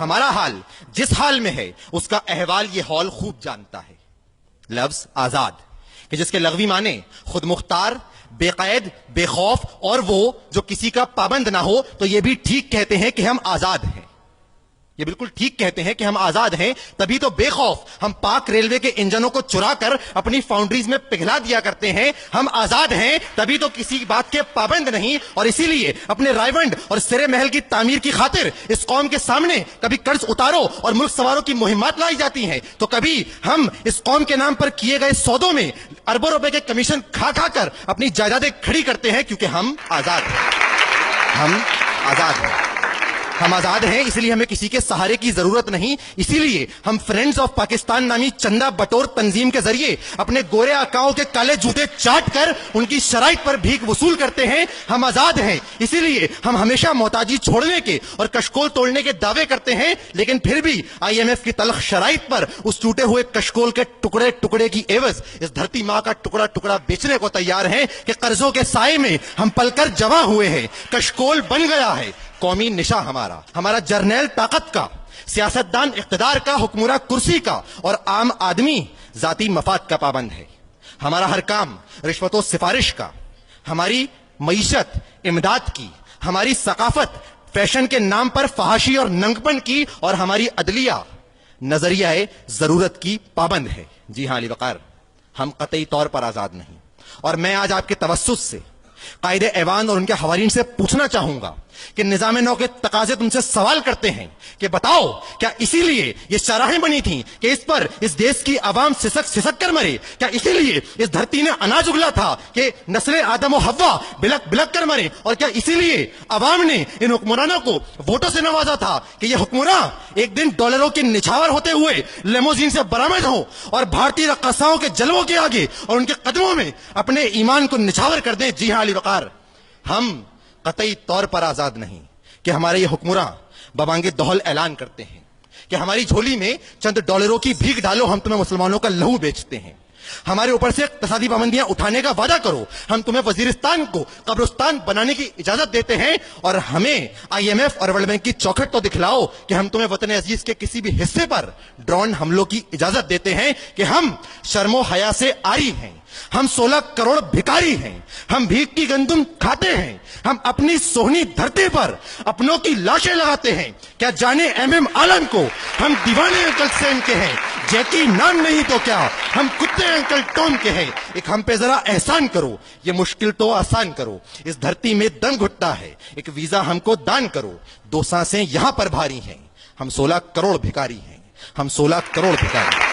ہمارا حال جس حال میں ہے اس کا احوال یہ ہال خوب جانتا ہے. لفظ آزاد کہ جس کے لغوی معنی خود مختار، بے قید، بے خوف اور وہ جو کسی کا پابند نہ ہو، تو یہ بھی ٹھیک کہتے ہیں کہ ہم آزاد ہیں. یہ بالکل ٹھیک کہتے ہیں کہ ہم آزاد ہیں، تبھی تو بے خوف ہم پاک ریلوے کے انجنوں کو چرا کر اپنی فاؤنڈریز میں پگھلا دیا کرتے ہیں. ہم آزاد ہیں تبھی تو کسی بات کے پابند نہیں، اور اسی لیے اپنے رائیونڈ اور سرے محل کی تعمیر کی خاطر اس قوم کے سامنے کبھی قرض اتارو اور ملک سواروں کی مہمات لائی جاتی ہیں، تو کبھی ہم اس قوم کے نام پر کیے گئے سودوں میں اربوں روپے کے کمیشن کھا کھا کر اپنی جائیدادیں کھڑی کرتے ہیں، کیونکہ ہم آزاد ہیں. ہم آزاد ہیں. ہم آزاد ہیں، اسی لیے ہمیں کسی کے سہارے کی ضرورت نہیں. اسی لیے ہم فرینڈز آف پاکستان نامی چندہ بٹور تنظیم کے ذریعے اپنے گورے آقاؤں کے کالے جوتے چاٹ کر ان کی شرائط پر بھیک وصول کرتے ہیں. ہم آزاد ہیں، اسی لیے ہم ہمیشہ محتاجی چھوڑنے کے اور کشکول توڑنے کے دعوے کرتے ہیں، لیکن پھر بھی IMF کی تلخ شرائط پر اس ٹوٹے ہوئے کشکول کے ٹکڑے ٹکڑے کی عوض اس دھرتی ماں کا ٹکڑا ٹکڑا بیچنے کو تیار ہیں کہ قرضوں کے سائے میں ہم پل کر جمع ہوئے ہیں. کشکول بن گیا ہے قومی نشا ہمارا جرنیل طاقت کا، سیاستدان اقتدار کا، حکمراں کرسی کا، اور عام آدمی ذاتی مفاد کا پابند ہے. ہمارا ہر کام رشوت و سفارش کا، ہماری معیشت امداد کی، ہماری ثقافت فیشن کے نام پر فحاشی اور ننگپن کی، اور ہماری عدلیہ نظریہ ضرورت کی پابند ہے. جی ہاں علی وقار، ہم قطعی طور پر آزاد نہیں. اور میں آج آپ کے توسط سے قائد ایوان اور ان کے حوالین سے پوچھنا چاہوں گا کہ نظام نو کے تقاضے تم سے سوال کرتے ہیں کہ بتاؤ، کیا اسی لیے یہ شاہراہیں بنی تھیں کہ اس پر اس دیش کی عوام سسک سسک کر مرے؟ کیا اسی لیے اس دھرتی نے اناج اگلا تھا کہ نسل آدم و حوا بلک بلک کر مرے؟ اور کیا اسی لیے عوام نے ان حکمرانوں کو ووٹوں سے نوازا تھا کہ یہ حکمراں ایک دن ڈالروں کے نچھاور ہوتے ہوئے لیموزین سے برآمد ہوں اور بھارتی رقاصاؤں کے جلووں کے آگے اور ان کے قدموں میں اپنے ایمان کو نچھاور کر دیں؟ جی ہاں علی وقار، ہم قطعی طور پر آزاد نہیں کہ ہمارے یہ حکمراں ببانگ دہل اعلان کرتے ہیں کہ ہماری جھولی میں چند ڈالروں کی بھیک ڈالو، ہم تمہیں مسلمانوں کا لہو بیچتے ہیں. ہمارے اوپر سے اقتصادی پابندیاں اٹھانے کا وعدہ کرو، ہم تمہیں وزیرستان کو قبرستان بنانے کی اجازت دیتے ہیں، اور ہمیں IMF اور ورلڈ بینک کی چوکھٹ تو دکھلاؤ کہ ہم تمہیں وطن عزیز کے کسی بھی حصے پر ڈرون حملوں کی اجازت دیتے ہیں. کہ ہم شرم و حیا سے عاری ہیں، ہم 16 کروڑ بھکاری ہیں، ہم بھیک کی گندم کھاتے ہیں، ہم اپنی سونی دھرتی پر اپنوں کی لاشیں لگاتے ہیں. کیا جانے MM عالم کو ہم دیوانے انکل سیم کے ہیں؟ جیکی نام نہیں تو کیا ہم کتے انکل ٹوم کے ہیں؟ ایک ہم پہ ذرا احسان کرو، یہ مشکل تو آسان کرو. اس دھرتی میں دم گھٹتا ہے، ایک ویزا ہم کو دان کرو. 2 سانسیں یہاں پر بھاری ہیں، ہم 16 کروڑ بھکاری ہیں، ہم 16 کروڑ بھکاری.